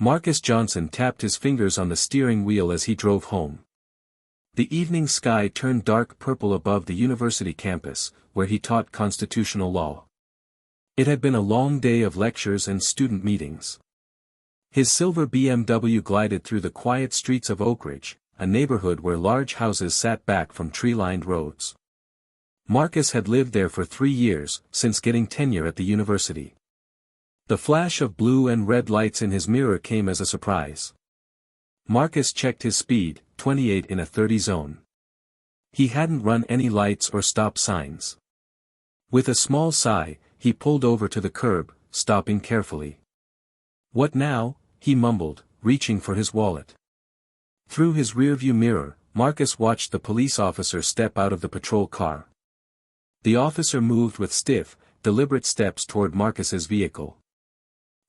Marcus Johnson tapped his fingers on the steering wheel as he drove home. The evening sky turned dark purple above the university campus, where he taught constitutional law. It had been a long day of lectures and student meetings. His silver BMW glided through the quiet streets of Oak Ridge, a neighborhood where large houses sat back from tree-lined roads. Marcus had lived there for 3 years, since getting tenure at the university. The flash of blue and red lights in his mirror came as a surprise. Marcus checked his speed, 28 in a 30 zone. He hadn't run any lights or stop signs. With a small sigh, he pulled over to the curb, stopping carefully. "What now?" he mumbled, reaching for his wallet. Through his rearview mirror, Marcus watched the police officer step out of the patrol car. The officer moved with stiff, deliberate steps toward Marcus's vehicle.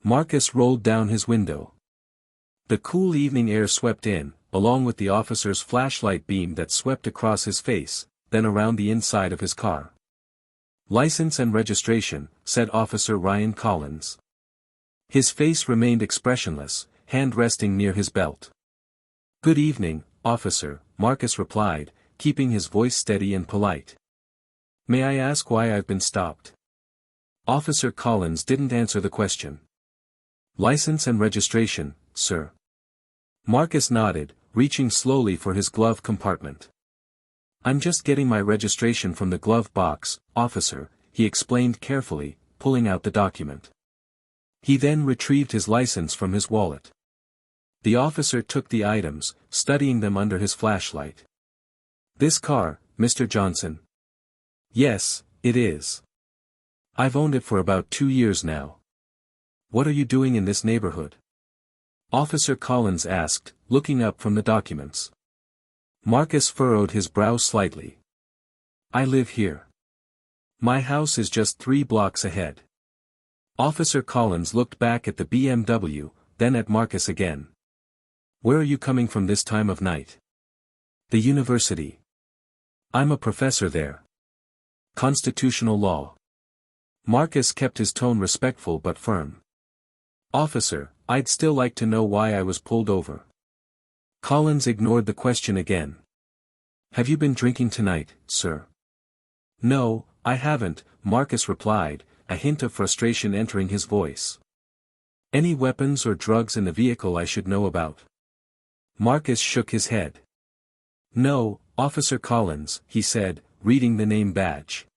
Marcus rolled down his window. The cool evening air swept in, along with the officer's flashlight beam that swept across his face, then around the inside of his car. "License and registration," said Officer Ryan Collins. His face remained expressionless, hand resting near his belt. "Good evening, officer," Marcus replied, keeping his voice steady and polite. "May I ask why I've been stopped?" Officer Collins didn't answer the question. "License and registration, sir." Marcus nodded, reaching slowly for his glove compartment. "I'm just getting my registration from the glove box, officer," he explained carefully, pulling out the document. He then retrieved his license from his wallet. The officer took the items, studying them under his flashlight. "This car, Mr. Johnson?" "Yes, it is. I've owned it for about 2 years now." "What are you doing in this neighborhood?" Officer Collins asked, looking up from the documents. Marcus furrowed his brow slightly. "I live here. My house is just 3 blocks ahead." Officer Collins looked back at the BMW, then at Marcus again. "Where are you coming from this time of night?" "The university. I'm a professor there. Constitutional law." Marcus kept his tone respectful but firm. "Officer, I'd still like to know why I was pulled over." Collins ignored the question again. "Have you been drinking tonight, sir?" "No, I haven't," Marcus replied, a hint of frustration entering his voice. "Any weapons or drugs in the vehicle I should know about?" Marcus shook his head. "No, Officer Collins," he said, reading the name badge.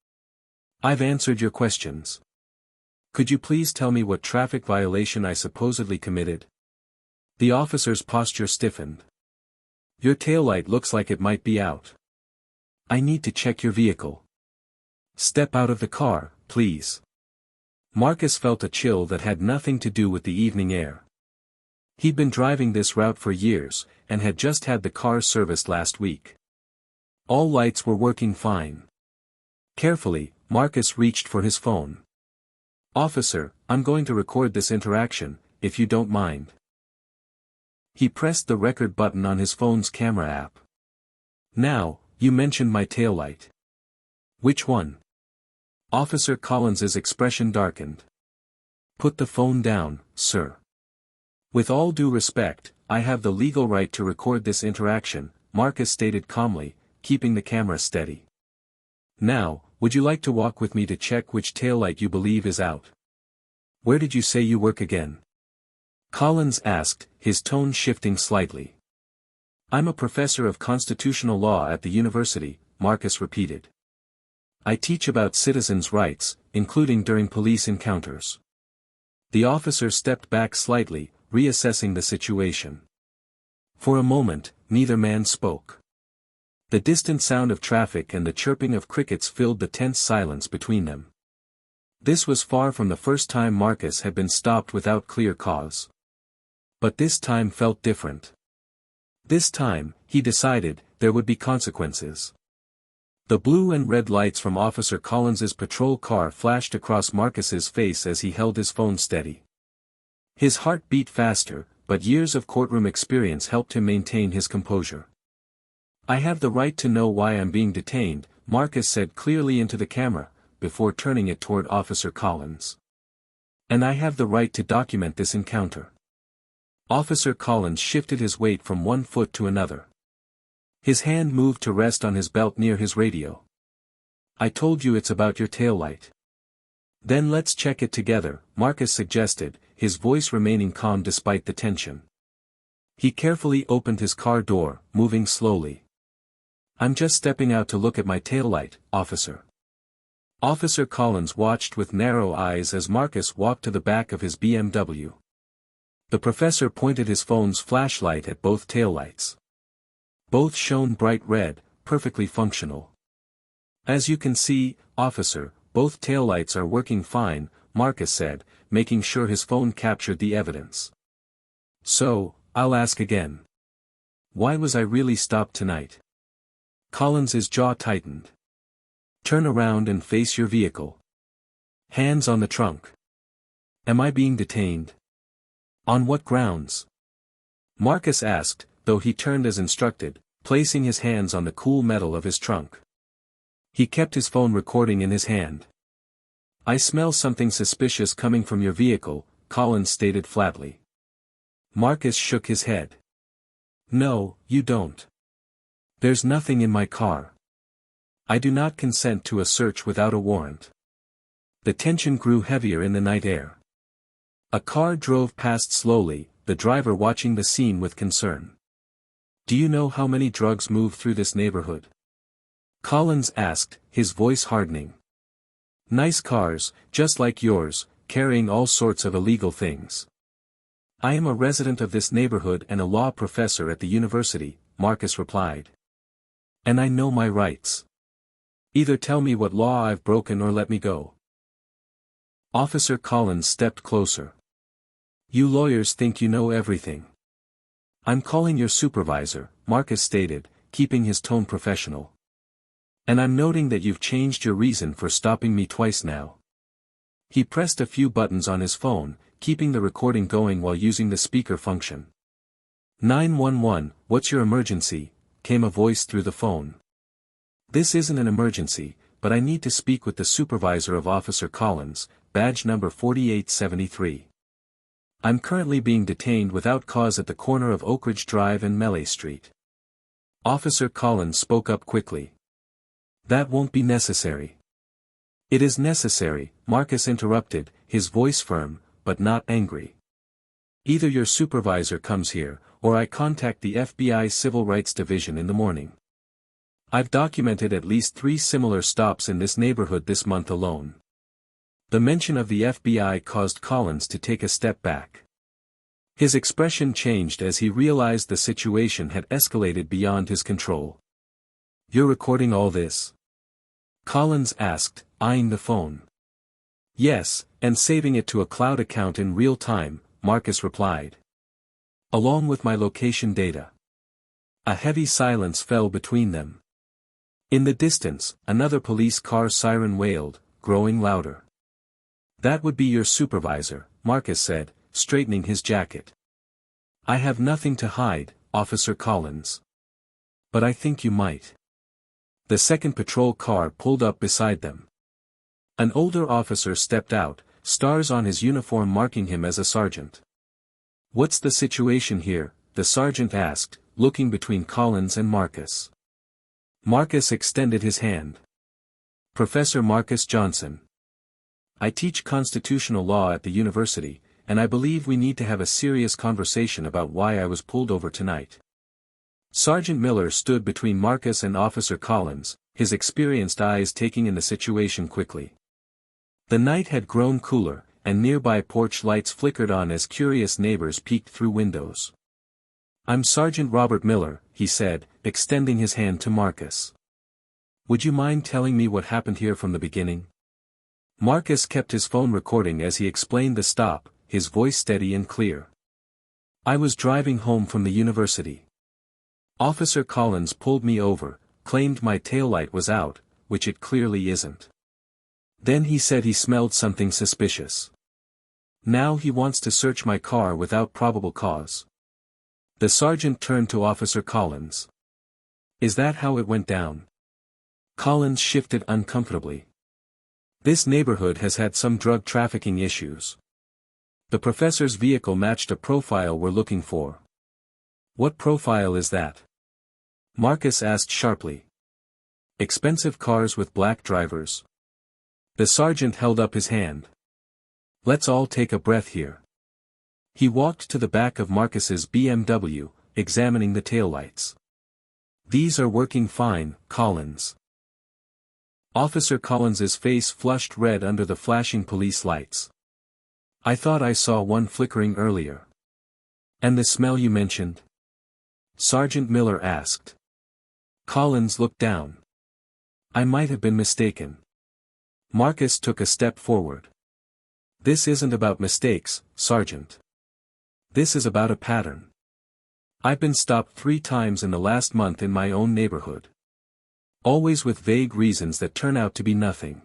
"I've answered your questions. Could you please tell me what traffic violation I supposedly committed?" The officer's posture stiffened. "Your taillight looks like it might be out. I need to check your vehicle. Step out of the car, please." Marcus felt a chill that had nothing to do with the evening air. He'd been driving this route for years, and had just had the car serviced last week. All lights were working fine. Carefully, Marcus reached for his phone. "Officer, I'm going to record this interaction, if you don't mind." He pressed the record button on his phone's camera app. "Now, you mentioned my taillight. Which one?" Officer Collins's expression darkened. "Put the phone down, sir. With all due respect, I have the legal right to record this interaction," Marcus stated calmly, keeping the camera steady. "Now, would you like to walk with me to check which taillight you believe is out?" "Where did you say you work again?" Collins asked, his tone shifting slightly. "I'm a professor of constitutional law at the university," Marcus repeated. "I teach about citizens' rights, including during police encounters." The officer stepped back slightly, reassessing the situation. For a moment, neither man spoke. The distant sound of traffic and the chirping of crickets filled the tense silence between them. This was far from the first time Marcus had been stopped without clear cause. But this time felt different. This time, he decided, there would be consequences. The blue and red lights from Officer Collins's patrol car flashed across Marcus's face as he held his phone steady. His heart beat faster, but years of courtroom experience helped him maintain his composure. "I have the right to know why I'm being detained," Marcus said clearly into the camera, before turning it toward Officer Collins. "And I have the right to document this encounter." Officer Collins shifted his weight from one foot to another. His hand moved to rest on his belt near his radio. I told you it's about your taillight. Then let's check it together, Marcus suggested, his voice remaining calm despite the tension. He carefully opened his car door, moving slowly. I'm just stepping out to look at my taillight, officer. Officer Collins watched with narrow eyes as Marcus walked to the back of his BMW. The professor pointed his phone's flashlight at both taillights. Both shone bright red, perfectly functional. As you can see, officer, both taillights are working fine, Marcus said, making sure his phone captured the evidence. So, I'll ask again. Why was I really stopped tonight? Collins's jaw tightened. Turn around and face your vehicle. Hands on the trunk. Am I being detained? On what grounds? Marcus asked, though he turned as instructed, placing his hands on the cool metal of his trunk. He kept his phone recording in his hand. I smell something suspicious coming from your vehicle, Collins stated flatly. Marcus shook his head. No, you don't. There's nothing in my car. I do not consent to a search without a warrant. The tension grew heavier in the night air. A car drove past slowly, the driver watching the scene with concern. Do you know how many drugs move through this neighborhood? Collins asked, his voice hardening. Nice cars, just like yours, carrying all sorts of illegal things. I am a resident of this neighborhood and a law professor at the university, Marcus replied. And I know my rights. Either tell me what law I've broken or let me go. Officer Collins stepped closer. You lawyers think you know everything. I'm calling your supervisor, Marcus stated, keeping his tone professional. And I'm noting that you've changed your reason for stopping me twice now. He pressed a few buttons on his phone, keeping the recording going while using the speaker function. 911, what's your emergency? Came a voice through the phone. This isn't an emergency, but I need to speak with the supervisor of Officer Collins, badge number 4873. I'm currently being detained without cause at the corner of Oak Ridge Drive and Melee Street. Officer Collins spoke up quickly. That won't be necessary. It is necessary, Marcus interrupted, his voice firm, but not angry. Either your supervisor comes here, or I contact the FBI Civil Rights Division in the morning. I've documented at least 3 similar stops in this neighborhood this month alone. The mention of the FBI caused Collins to take a step back. His expression changed as he realized the situation had escalated beyond his control. You're recording all this? Collins asked, eyeing the phone. Yes, and saving it to a cloud account in real time, Marcus replied. Along with my location data. A heavy silence fell between them. In the distance, another police car siren wailed, growing louder. That would be your supervisor, Marcus said, straightening his jacket. I have nothing to hide, Officer Collins. But I think you might. The second patrol car pulled up beside them. An older officer stepped out, stars on his uniform marking him as a sergeant. What's the situation here? The sergeant asked, looking between Collins and Marcus. Marcus extended his hand. Professor Marcus Johnson. I teach constitutional law at the university, and I believe we need to have a serious conversation about why I was pulled over tonight. Sergeant Miller stood between Marcus and Officer Collins, his experienced eyes taking in the situation quickly. The night had grown cooler, and nearby porch lights flickered on as curious neighbors peeked through windows. I'm Sergeant Robert Miller, he said, extending his hand to Marcus. Would you mind telling me what happened here from the beginning? Marcus kept his phone recording as he explained the stop, his voice steady and clear. I was driving home from the university. Officer Collins pulled me over, claimed my taillight was out, which it clearly isn't. Then he said he smelled something suspicious. Now he wants to search my car without probable cause. The sergeant turned to Officer Collins. Is that how it went down? Collins shifted uncomfortably. This neighborhood has had some drug trafficking issues. The professor's vehicle matched a profile we're looking for. What profile is that? Marcus asked sharply. Expensive cars with black drivers. The sergeant held up his hand. Let's all take a breath here. He walked to the back of Marcus's BMW, examining the taillights. These are working fine, Collins. Officer Collins's face flushed red under the flashing police lights. I thought I saw one flickering earlier. And the smell you mentioned? Sergeant Miller asked. Collins looked down. I might have been mistaken. Marcus took a step forward. This isn't about mistakes, Sergeant. This is about a pattern. I've been stopped 3 times in the last month in my own neighborhood. Always with vague reasons that turn out to be nothing.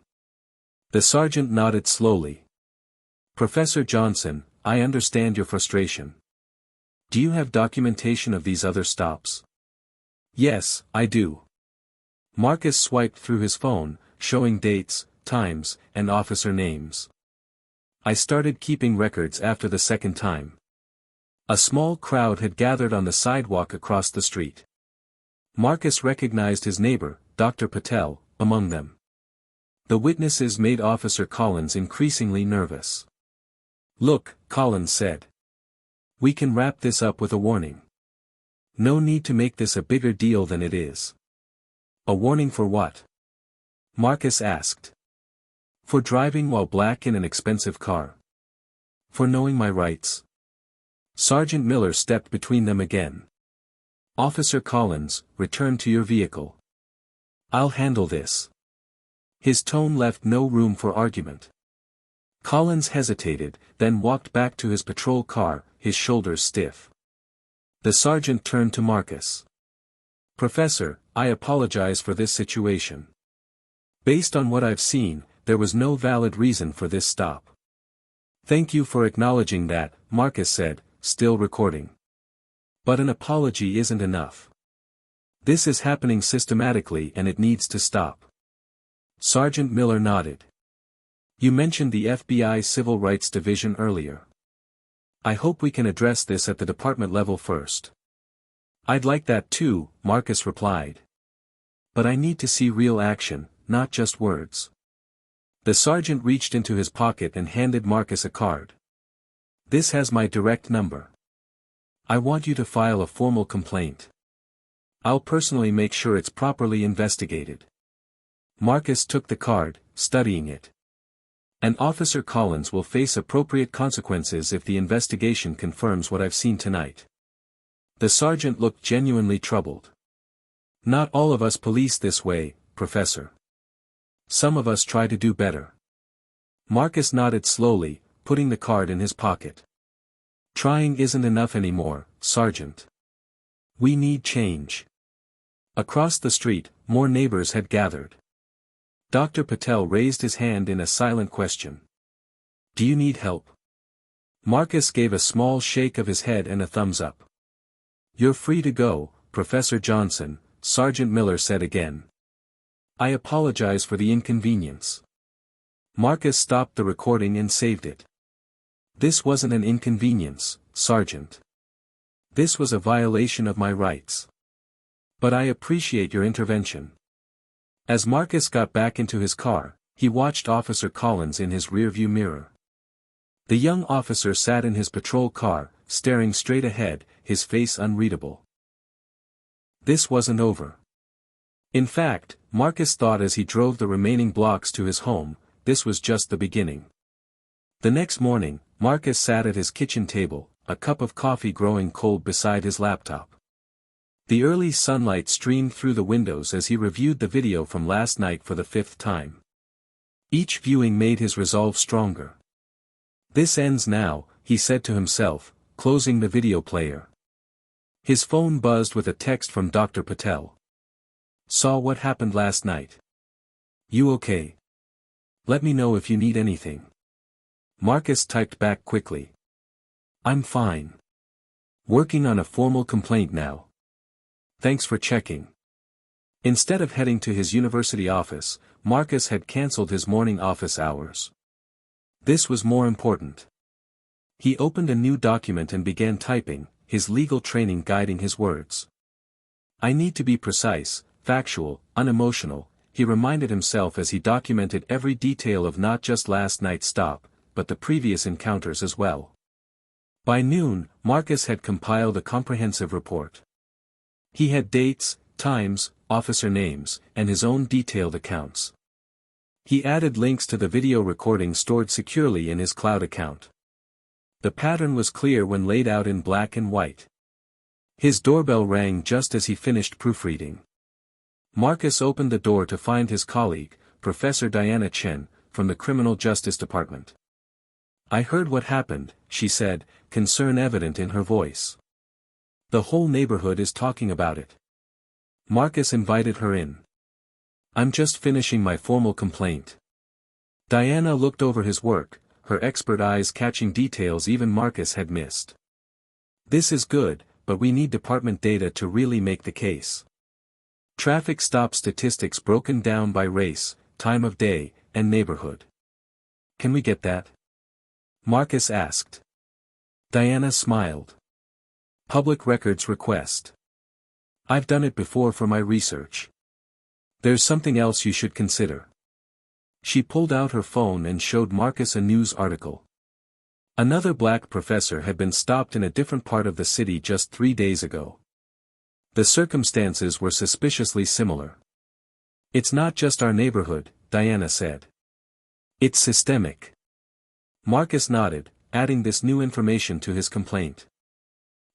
The sergeant nodded slowly. Professor Johnson, I understand your frustration. Do you have documentation of these other stops? Yes, I do. Marcus swiped through his phone, showing dates, times, and officer names. I started keeping records after the second time. A small crowd had gathered on the sidewalk across the street. Marcus recognized his neighbor, Dr. Patel, among them. The witnesses made Officer Collins increasingly nervous. Look, Collins said. We can wrap this up with a warning. No need to make this a bigger deal than it is. A warning for what? Marcus asked. For driving while black in an expensive car. For knowing my rights. Sergeant Miller stepped between them again. Officer Collins, return to your vehicle. I'll handle this. His tone left no room for argument. Collins hesitated, then walked back to his patrol car, his shoulders stiff. The sergeant turned to Marcus. Professor, I apologize for this situation. Based on what I've seen, there was no valid reason for this stop. Thank you for acknowledging that, Marcus said, still recording. But an apology isn't enough. This is happening systematically and it needs to stop. Sergeant Miller nodded. You mentioned the FBI Civil Rights Division earlier. I hope we can address this at the department level first. I'd like that too, Marcus replied. But I need to see real action, not just words. The sergeant reached into his pocket and handed Marcus a card. This has my direct number. I want you to file a formal complaint. I'll personally make sure it's properly investigated. Marcus took the card, studying it. And Officer Collins will face appropriate consequences if the investigation confirms what I've seen tonight. The sergeant looked genuinely troubled. Not all of us police this way, Professor. Some of us try to do better. Marcus nodded slowly, putting the card in his pocket. Trying isn't enough anymore, Sergeant. We need change. Across the street, more neighbors had gathered. Dr. Patel raised his hand in a silent question. Do you need help? Marcus gave a small shake of his head and a thumbs up. You're free to go, Professor Johnson, Sergeant Miller said again. I apologize for the inconvenience. Marcus stopped the recording and saved it. This wasn't an inconvenience, Sergeant. This was a violation of my rights. But I appreciate your intervention. As Marcus got back into his car, he watched Officer Collins in his rearview mirror. The young officer sat in his patrol car, staring straight ahead, his face unreadable. This wasn't over. In fact, Marcus thought as he drove the remaining blocks to his home, this was just the beginning. The next morning, Marcus sat at his kitchen table, a cup of coffee growing cold beside his laptop. The early sunlight streamed through the windows as he reviewed the video from last night for the 5th time. Each viewing made his resolve stronger. This ends now, he said to himself, closing the video player. His phone buzzed with a text from Dr. Patel. Saw what happened last night. You okay? Let me know if you need anything. Marcus typed back quickly. I'm fine. Working on a formal complaint now. Thanks for checking. Instead of heading to his university office, Marcus had cancelled his morning office hours. This was more important. He opened a new document and began typing, his legal training guiding his words. I need to be precise, factual, unemotional, he reminded himself as he documented every detail of not just last night's stop, but the previous encounters as well. By noon, Marcus had compiled a comprehensive report. He had dates, times, officer names, and his own detailed accounts. He added links to the video recording stored securely in his cloud account. The pattern was clear when laid out in black and white. His doorbell rang just as he finished proofreading. Marcus opened the door to find his colleague, Professor Diana Chen, from the Criminal Justice Department. I heard what happened, she said, concern evident in her voice. The whole neighborhood is talking about it. Marcus invited her in. I'm just finishing my formal complaint. Diana looked over his work, her expert eyes catching details even Marcus had missed. This is good, but we need department data to really make the case. Traffic stop statistics broken down by race, time of day, and neighborhood. Can we get that? Marcus asked. Diana smiled. Public records request. I've done it before for my research. There's something else you should consider. She pulled out her phone and showed Marcus a news article. Another black professor had been stopped in a different part of the city just 3 days ago. The circumstances were suspiciously similar. It's not just our neighborhood, Diana said. It's systemic. Marcus nodded, adding this new information to his complaint.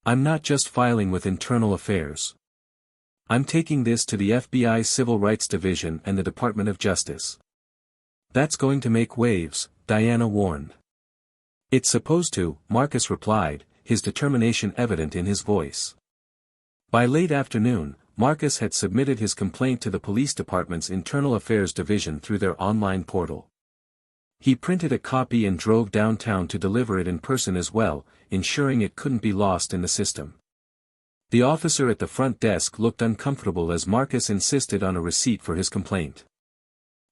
I'm not just filing with Internal Affairs. I'm taking this to the FBI Civil Rights Division and the Department of Justice. That's going to make waves, Diana warned. It's supposed to, Marcus replied, his determination evident in his voice. By late afternoon, Marcus had submitted his complaint to the police department's Internal Affairs Division through their online portal. He printed a copy and drove downtown to deliver it in person as well, ensuring it couldn't be lost in the system. The officer at the front desk looked uncomfortable as Marcus insisted on a receipt for his complaint.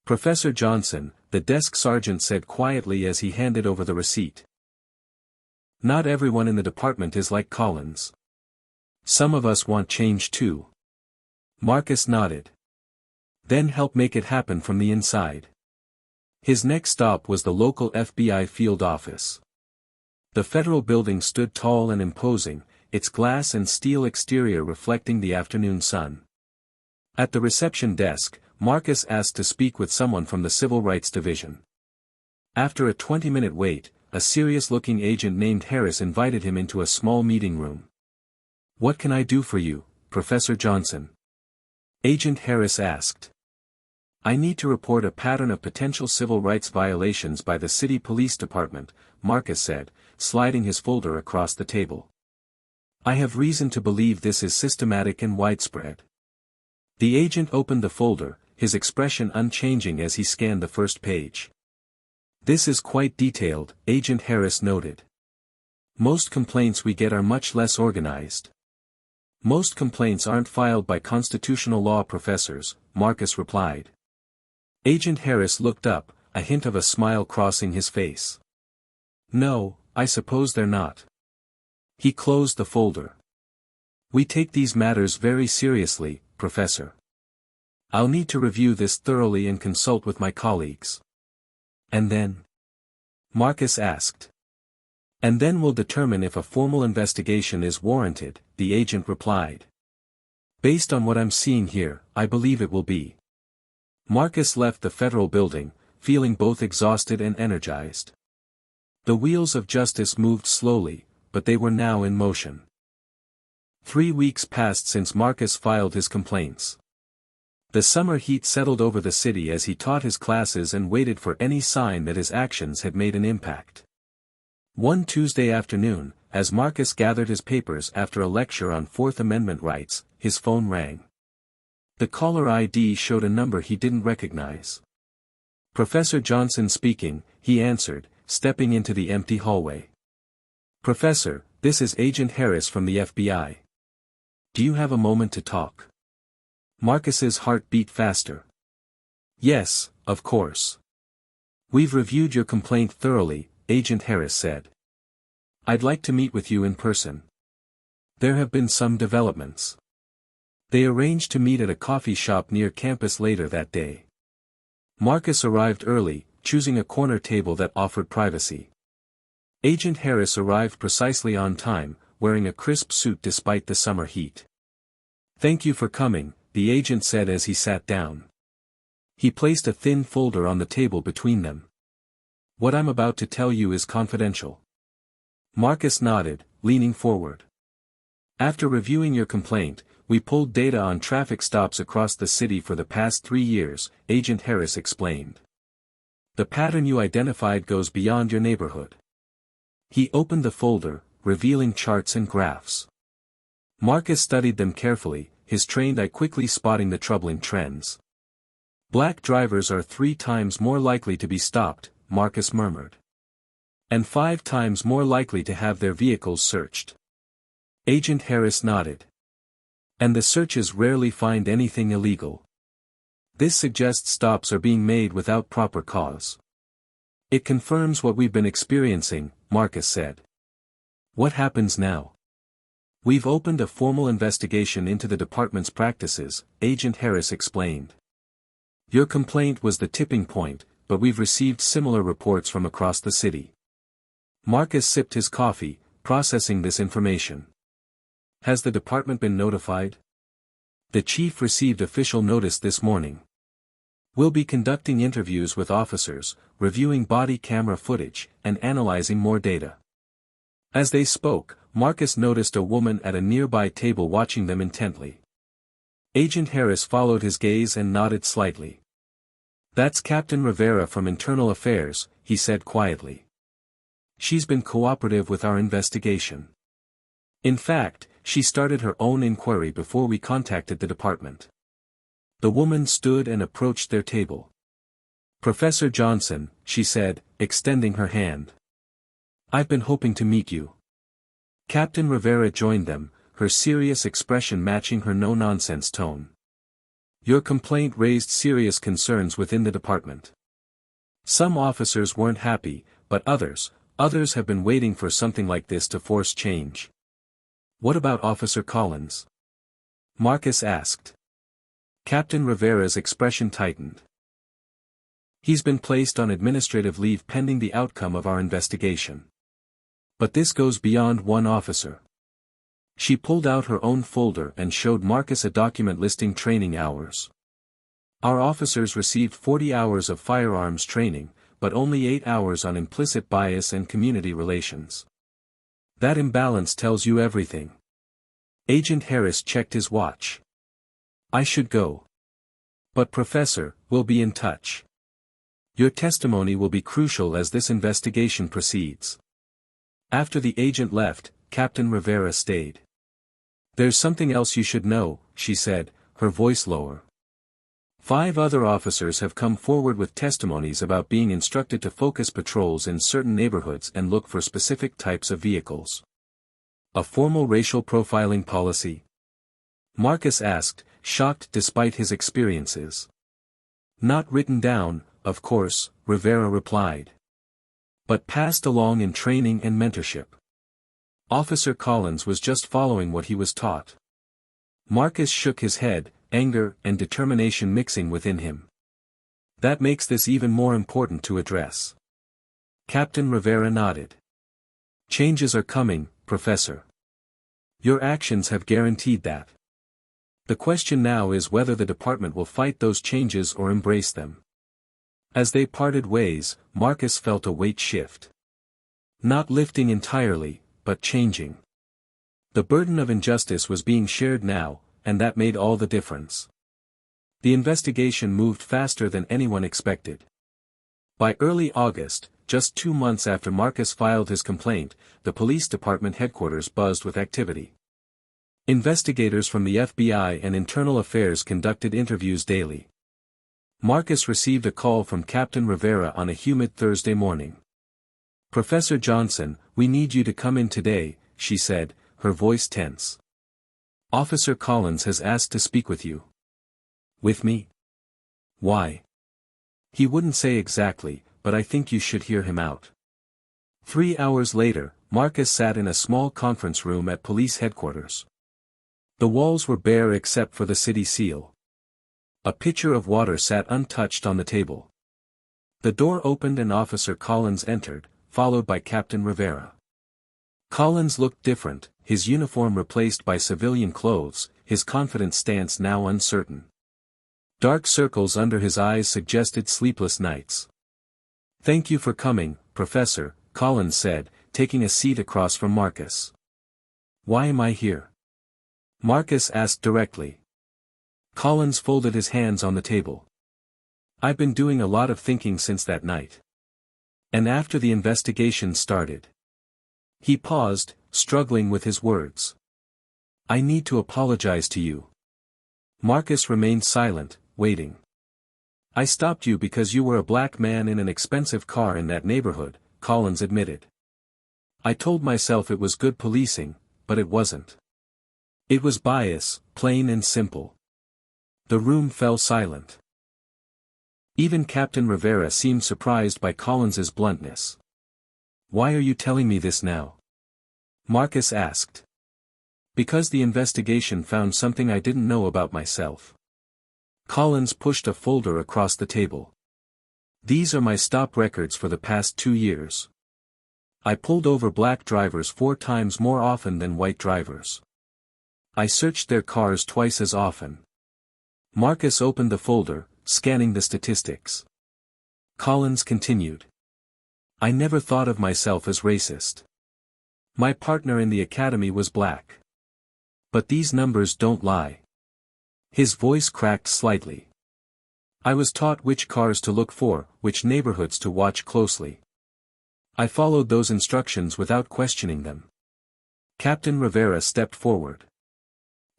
Professor Johnson, the desk sergeant said quietly as he handed over the receipt. Not everyone in the department is like Collins. Some of us want change too. Marcus nodded. Then help make it happen from the inside. His next stop was the local FBI field office. The federal building stood tall and imposing, its glass and steel exterior reflecting the afternoon sun. At the reception desk, Marcus asked to speak with someone from the Civil Rights Division. After a 20-minute wait, a serious-looking agent named Harris invited him into a small meeting room. What can I do for you, Professor Johnson? Agent Harris asked. I need to report a pattern of potential civil rights violations by the city police department, Marcus said, sliding his folder across the table. I have reason to believe this is systematic and widespread. The agent opened the folder, his expression unchanging as he scanned the first page. This is quite detailed, Agent Harris noted. Most complaints we get are much less organized. Most complaints aren't filed by constitutional law professors, Marcus replied. Agent Harris looked up, a hint of a smile crossing his face. No, I suppose they're not. He closed the folder. We take these matters very seriously, Professor. I'll need to review this thoroughly and consult with my colleagues. And then? Marcus asked. And then we'll determine if a formal investigation is warranted, the agent replied. Based on what I'm seeing here, I believe it will be. Marcus left the federal building, feeling both exhausted and energized. The wheels of justice moved slowly, but they were now in motion. 3 weeks passed since Marcus filed his complaints. The summer heat settled over the city as he taught his classes and waited for any sign that his actions had made an impact. One Tuesday afternoon, as Marcus gathered his papers after a lecture on Fourth Amendment rights, his phone rang. The caller ID showed a number he didn't recognize. Professor Johnson speaking, he answered, stepping into the empty hallway. Professor, this is Agent Harris from the FBI. Do you have a moment to talk? Marcus's heart beat faster. Yes, of course. We've reviewed your complaint thoroughly, Agent Harris said. I'd like to meet with you in person. There have been some developments. They arranged to meet at a coffee shop near campus later that day. Marcus arrived early, choosing a corner table that offered privacy. Agent Harris arrived precisely on time, wearing a crisp suit despite the summer heat. "Thank you for coming," the agent said as he sat down. He placed a thin folder on the table between them. "What I'm about to tell you is confidential." Marcus nodded, leaning forward. "After reviewing your complaint, we pulled data on traffic stops across the city for the past 3 years, Agent Harris explained. The pattern you identified goes beyond your neighborhood." He opened the folder, revealing charts and graphs. Marcus studied them carefully, his trained eye quickly spotting the troubling trends. "Black drivers are 3 times more likely to be stopped," Marcus murmured. "And 5 times more likely to have their vehicles searched." Agent Harris nodded. "And the searches rarely find anything illegal. This suggests stops are being made without proper cause." "It confirms what we've been experiencing," Marcus said. "What happens now?" "We've opened a formal investigation into the department's practices," Agent Harris explained. "Your complaint was the tipping point, but we've received similar reports from across the city." Marcus sipped his coffee, processing this information. "Has the department been notified?" "The chief received official notice this morning. We'll be conducting interviews with officers, reviewing body camera footage, and analyzing more data." As they spoke, Marcus noticed a woman at a nearby table watching them intently. Agent Harris followed his gaze and nodded slightly. "That's Captain Rivera from Internal Affairs," he said quietly. "She's been cooperative with our investigation. In fact, she started her own inquiry before we contacted the department." The woman stood and approached their table. "Professor Johnson," she said, extending her hand. "I've been hoping to meet you." Captain Rivera joined them, her serious expression matching her no-nonsense tone. "Your complaint raised serious concerns within the department. Some officers weren't happy, but others have been waiting for something like this to force change." "What about Officer Collins?" Marcus asked. Captain Rivera's expression tightened. "He's been placed on administrative leave pending the outcome of our investigation. But this goes beyond one officer." She pulled out her own folder and showed Marcus a document listing training hours. "Our officers received 40 hours of firearms training, but only 8 hours on implicit bias and community relations. That imbalance tells you everything." Agent Harris checked his watch. "I should go. But Professor, we'll be in touch. Your testimony will be crucial as this investigation proceeds." After the agent left, Captain Rivera stayed. "There's something else you should know," she said, her voice lower. 5 other officers have come forward with testimonies about being instructed to focus patrols in certain neighborhoods and look for specific types of vehicles. "A formal racial profiling policy?" Marcus asked, shocked despite his experiences. "Not written down, of course," Rivera replied. "But passed along in training and mentorship. Officer Collins was just following what he was taught." Marcus shook his head, anger and determination mixing within him. "That makes this even more important to address." Captain Rivera nodded. "Changes are coming, Professor. Your actions have guaranteed that. The question now is whether the department will fight those changes or embrace them." As they parted ways, Marcus felt a weight shift. Not lifting entirely, but changing. The burden of injustice was being shared now, and that made all the difference. The investigation moved faster than anyone expected. By early August, just 2 months after Marcus filed his complaint, the police department headquarters buzzed with activity. Investigators from the FBI and Internal Affairs conducted interviews daily. Marcus received a call from Captain Rivera on a humid Thursday morning. "Professor Johnson, we need you to come in today," she said, her voice tense. "Officer Collins has asked to speak with you." "With me? Why?" "He wouldn't say exactly, but I think you should hear him out." 3 hours later, Marcus sat in a small conference room at police headquarters. The walls were bare except for the city seal. A pitcher of water sat untouched on the table. The door opened and Officer Collins entered, followed by Captain Rivera. Collins looked different, his uniform replaced by civilian clothes, his confident stance now uncertain. Dark circles under his eyes suggested sleepless nights. "Thank you for coming, Professor," Collins said, taking a seat across from Marcus. "Why am I here?" Marcus asked directly. Collins folded his hands on the table. "I've been doing a lot of thinking since that night. And after the investigation started." He paused, struggling with his words. "I need to apologize to you." Marcus remained silent, waiting. "I stopped you because you were a black man in an expensive car in that neighborhood," Collins admitted. "I told myself it was good policing, but it wasn't. It was bias, plain and simple." The room fell silent. Even Captain Rivera seemed surprised by Collins's bluntness. "Why are you telling me this now?" Marcus asked. "Because the investigation found something I didn't know about myself." Collins pushed a folder across the table. "These are my stop records for the past 2 years. I pulled over black drivers 4 times more often than white drivers. I searched their cars twice as often." Marcus opened the folder, scanning the statistics. Collins continued. "I never thought of myself as racist. My partner in the academy was black. But these numbers don't lie." His voice cracked slightly. "I was taught which cars to look for, which neighborhoods to watch closely. I followed those instructions without questioning them." Captain Rivera stepped forward.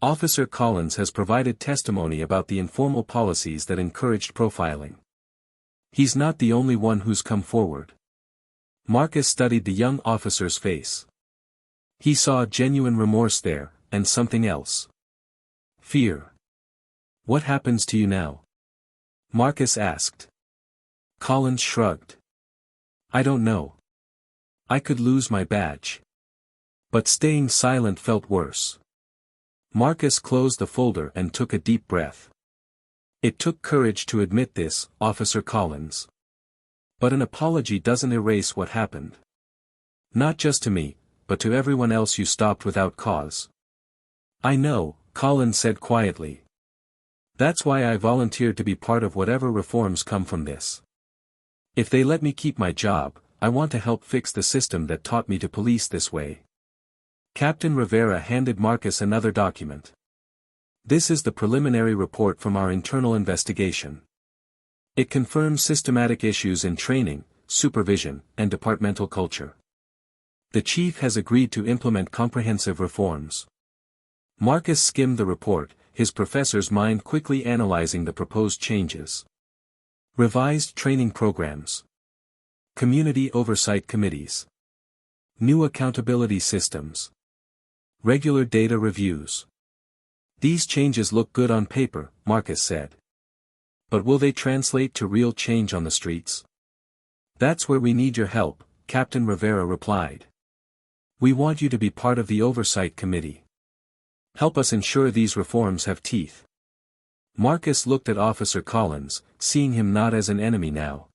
"Officer Collins has provided testimony about the informal policies that encouraged profiling. He's not the only one who's come forward." Marcus studied the young officer's face. He saw genuine remorse there, and something else. Fear. "What happens to you now?" Marcus asked. Collins shrugged. "I don't know. I could lose my badge. But staying silent felt worse." Marcus closed the folder and took a deep breath. "It took courage to admit this, Officer Collins. But an apology doesn't erase what happened. Not just to me, but to everyone else you stopped without cause." "I know," Collins said quietly. "That's why I volunteered to be part of whatever reforms come from this. If they let me keep my job, I want to help fix the system that taught me to police this way." Captain Rivera handed Marcus another document. "This is the preliminary report from our internal investigation. It confirms systematic issues in training, supervision, and departmental culture. The chief has agreed to implement comprehensive reforms." Marcus skimmed the report, his professor's mind quickly analyzing the proposed changes. Revised training programs. Community oversight committees. New accountability systems. Regular data reviews. "These changes look good on paper," Marcus said. "But will they translate to real change on the streets?" "That's where we need your help," Captain Rivera replied. "We want you to be part of the oversight committee. Help us ensure these reforms have teeth." Marcus looked at Officer Collins, seeing him not as an enemy now,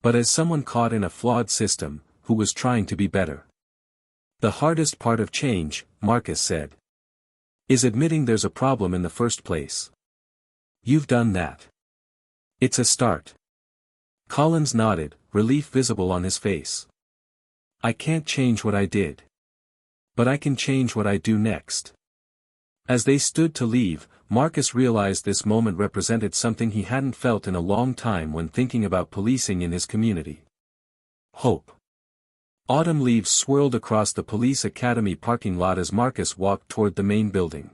but as someone caught in a flawed system, who was trying to be better. "The hardest part of change," Marcus said, "is admitting there's a problem in the first place. You've done that. It's a start." Collins nodded, relief visible on his face. "I can't change what I did. But I can change what I do next." As they stood to leave, Marcus realized this moment represented something he hadn't felt in a long time when thinking about policing in his community. Hope. Autumn leaves swirled across the police academy parking lot as Marcus walked toward the main building.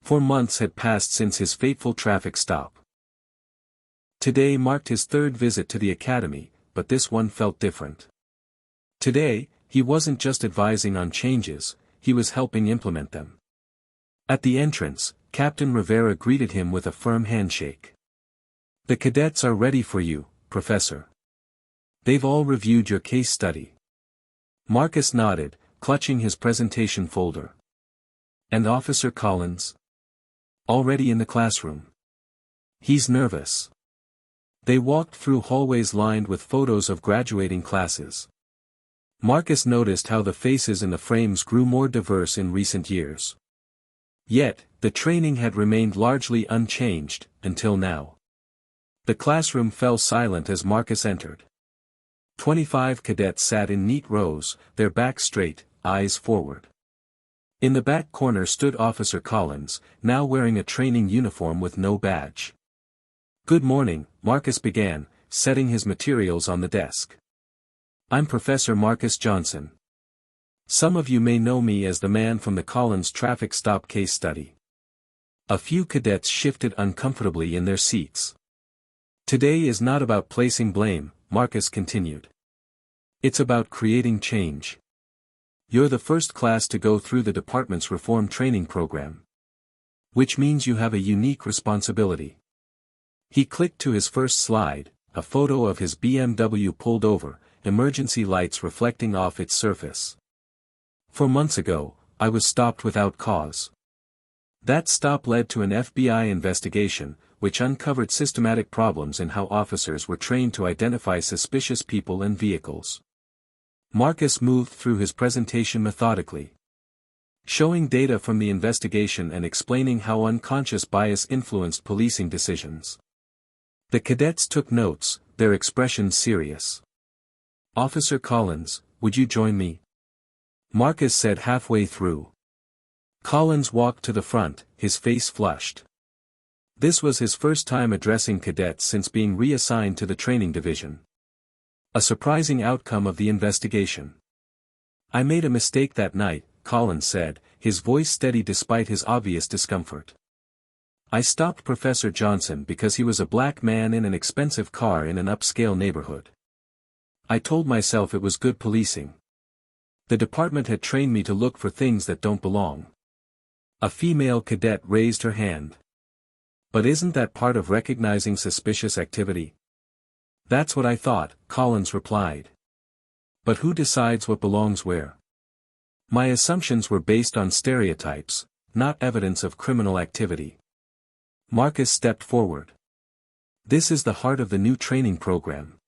4 months had passed since his fateful traffic stop. Today marked his 3rd visit to the academy, but this one felt different. Today, he wasn't just advising on changes, he was helping implement them. At the entrance, Captain Rivera greeted him with a firm handshake. "The cadets are ready for you, Professor. They've all reviewed your case study. Marcus nodded, clutching his presentation folder. And Officer Collins? Already in the classroom. He's nervous. They walked through hallways lined with photos of graduating classes. Marcus noticed how the faces in the frames grew more diverse in recent years. Yet, the training had remained largely unchanged, until now. The classroom fell silent as Marcus entered. 25 cadets sat in neat rows, their backs straight, eyes forward. In the back corner stood Officer Collins, now wearing a training uniform with no badge. "Good morning," Marcus began, setting his materials on the desk. "I'm Professor Marcus Johnson. Some of you may know me as the man from the Collins traffic stop case study." A few cadets shifted uncomfortably in their seats. "Today is not about placing blame," Marcus continued. "It's about creating change. You're the first class to go through the department's reform training program. Which means you have a unique responsibility." He clicked to his first slide, a photo of his BMW pulled over, emergency lights reflecting off its surface. "4 months ago, I was stopped without cause. That stop led to an FBI investigation, which uncovered systematic problems in how officers were trained to identify suspicious people and vehicles." Marcus moved through his presentation methodically, showing data from the investigation and explaining how unconscious bias influenced policing decisions. The cadets took notes, their expressions serious. "Officer Collins, would you join me?" Marcus said halfway through. Collins walked to the front, his face flushed. This was his first time addressing cadets since being reassigned to the training division. A surprising outcome of the investigation. "I made a mistake that night," Collins said, his voice steady despite his obvious discomfort. "I stopped Professor Johnson because he was a black man in an expensive car in an upscale neighborhood. I told myself it was good policing. The department had trained me to look for things that don't belong." A female cadet raised her hand. "But isn't that part of recognizing suspicious activity?" "That's what I thought," Collins replied. "But who decides what belongs where? My assumptions were based on stereotypes, not evidence of criminal activity." Marcus stepped forward. "This is the heart of the new training program.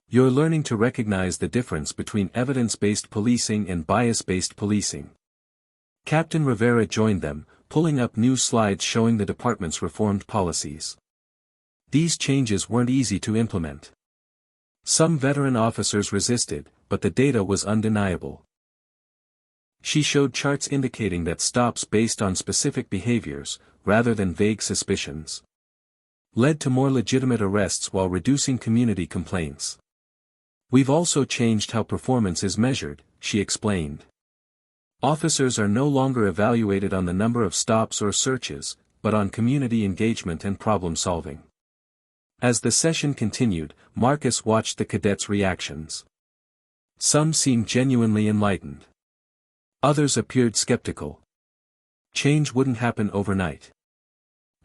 You're learning to recognize the difference between evidence-based policing and bias-based policing." Captain Rivera joined them, pulling up new slides showing the department's reformed policies. These changes weren't easy to implement. Some veteran officers resisted, but the data was undeniable. She showed charts indicating that stops based on specific behaviors, rather than vague suspicions, led to more legitimate arrests while reducing community complaints. "We've also changed how performance is measured," she explained. "Officers are no longer evaluated on the number of stops or searches, but on community engagement and problem solving." As the session continued, Marcus watched the cadets' reactions. Some seemed genuinely enlightened. Others appeared skeptical. Change wouldn't happen overnight.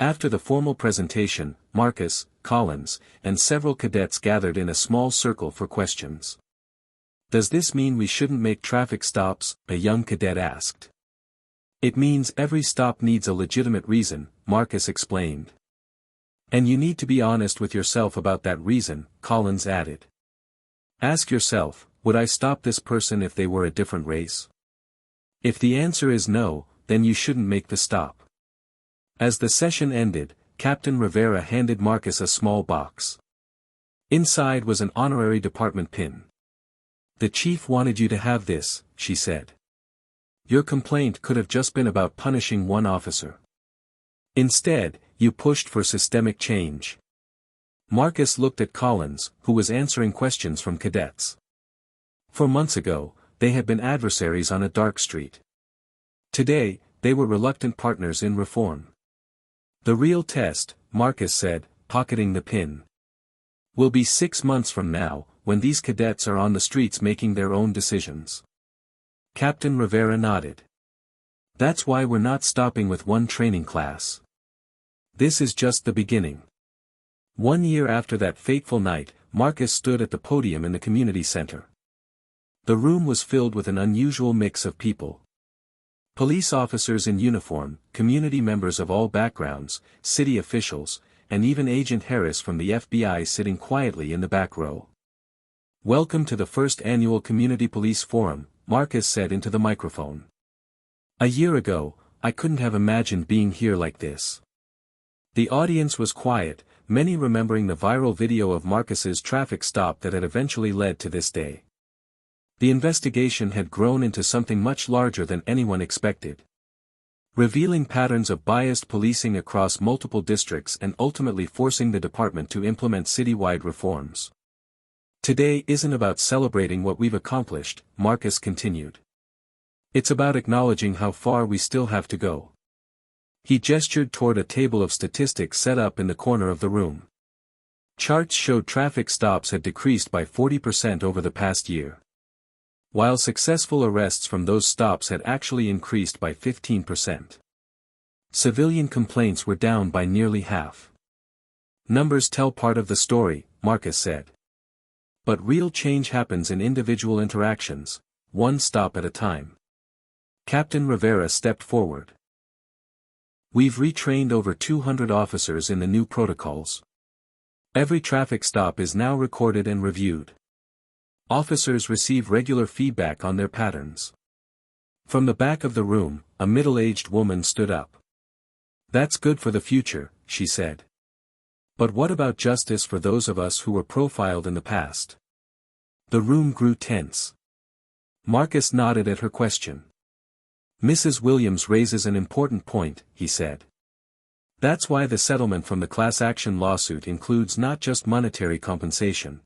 After the formal presentation, Marcus, Collins, and several cadets gathered in a small circle for questions. "Does this mean we shouldn't make traffic stops?" a young cadet asked. "It means every stop needs a legitimate reason," Marcus explained. "And you need to be honest with yourself about that reason," Collins added. "Ask yourself, would I stop this person if they were a different race? If the answer is no, then you shouldn't make the stop." As the session ended, Captain Rivera handed Marcus a small box. Inside was an honorary department pin. "The chief wanted you to have this," she said. "Your complaint could have just been about punishing one officer. Instead, you pushed for systemic change." Marcus looked at Collins, who was answering questions from cadets. 4 months ago, they had been adversaries on a dark street. Today, they were reluctant partners in reform. "The real test," Marcus said, pocketing the pin, "will be 6 months from now, when these cadets are on the streets making their own decisions." Captain Rivera nodded. "That's why we're not stopping with one training class. This is just the beginning." 1 year after that fateful night, Marcus stood at the podium in the community center. The room was filled with an unusual mix of people. Police officers in uniform, community members of all backgrounds, city officials, and even Agent Harris from the FBI sitting quietly in the back row. "Welcome to the first annual Community Police Forum," Marcus said into the microphone. "A year ago, I couldn't have imagined being here like this." The audience was quiet, many remembering the viral video of Marcus's traffic stop that had eventually led to this day. The investigation had grown into something much larger than anyone expected, revealing patterns of biased policing across multiple districts and ultimately forcing the department to implement citywide reforms. "Today isn't about celebrating what we've accomplished," Marcus continued. "It's about acknowledging how far we still have to go." He gestured toward a table of statistics set up in the corner of the room. Charts showed traffic stops had decreased by 40% over the past year, while successful arrests from those stops had actually increased by 15%. Civilian complaints were down by nearly half. "Numbers tell part of the story," Marcus said. "But real change happens in individual interactions, one stop at a time." Captain Rivera stepped forward. "We've retrained over 200 officers in the new protocols. Every traffic stop is now recorded and reviewed. Officers receive regular feedback on their patterns." From the back of the room, a middle-aged woman stood up. "That's good for the future," she said. "But what about justice for those of us who were profiled in the past?" The room grew tense. Marcus nodded at her question. "Mrs. Williams raises an important point," he said. "That's why the settlement from the class action lawsuit includes not just monetary compensation,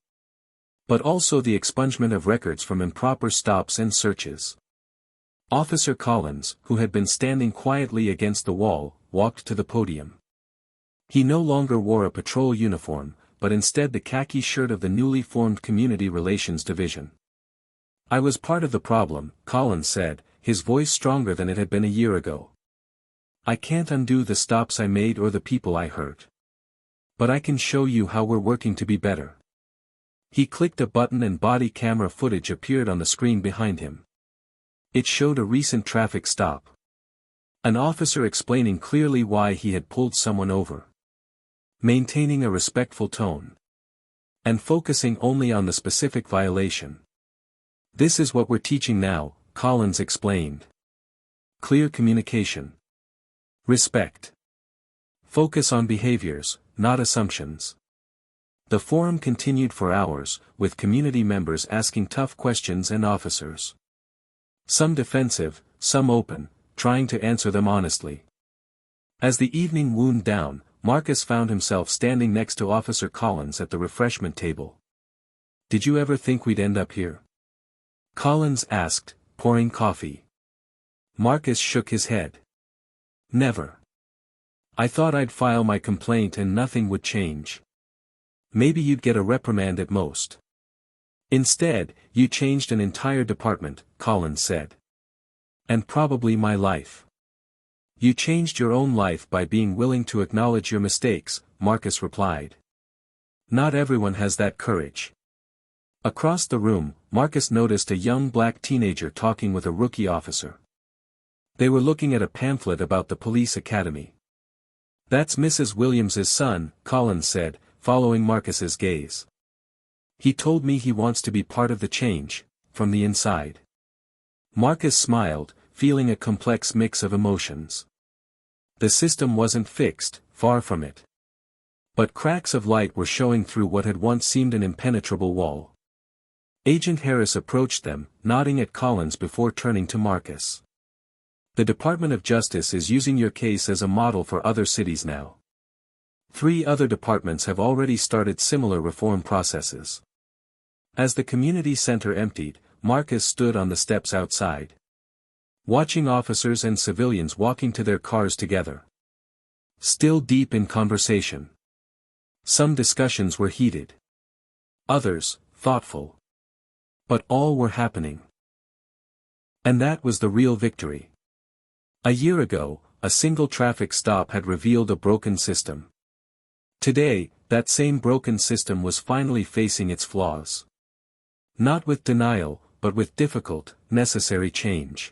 but also the expungement of records from improper stops and searches." Officer Collins, who had been standing quietly against the wall, walked to the podium. He no longer wore a patrol uniform, but instead the khaki shirt of the newly formed Community Relations Division. "I was part of the problem," Collins said, his voice stronger than it had been a year ago. "I can't undo the stops I made or the people I hurt. But I can show you how we're working to be better." He clicked a button and body camera footage appeared on the screen behind him. It showed a recent traffic stop. An officer explaining clearly why he had pulled someone over, maintaining a respectful tone, and focusing only on the specific violation. "This is what we're teaching now," Collins explained. "Clear communication. Respect. Focus on behaviors, not assumptions." The forum continued for hours, with community members asking tough questions and officers, some defensive, some open, trying to answer them honestly. As the evening wound down, Marcus found himself standing next to Officer Collins at the refreshment table. "Did you ever think we'd end up here?" Collins asked, pouring coffee. Marcus shook his head. "Never. I thought I'd file my complaint and nothing would change. Maybe you'd get a reprimand at most. Instead, you changed an entire department," Collins said. "And probably my life." "You changed your own life by being willing to acknowledge your mistakes," Marcus replied. "Not everyone has that courage." Across the room, Marcus noticed a young black teenager talking with a rookie officer. They were looking at a pamphlet about the police academy. "That's Mrs. Williams's son," Collins said, following Marcus's gaze. "He told me he wants to be part of the change, from the inside." Marcus smiled, feeling a complex mix of emotions. The system wasn't fixed, far from it. But cracks of light were showing through what had once seemed an impenetrable wall. Agent Harris approached them, nodding at Collins before turning to Marcus. "The Department of Justice is using your case as a model for other cities now. 3 other departments have already started similar reform processes." As the community center emptied, Marcus stood on the steps outside, watching officers and civilians walking to their cars together, still deep in conversation. Some discussions were heated, others, thoughtful. But all were happening. And that was the real victory. A year ago, a single traffic stop had revealed a broken system. Today, that same broken system was finally facing its flaws. Not with denial, but with difficult, necessary change.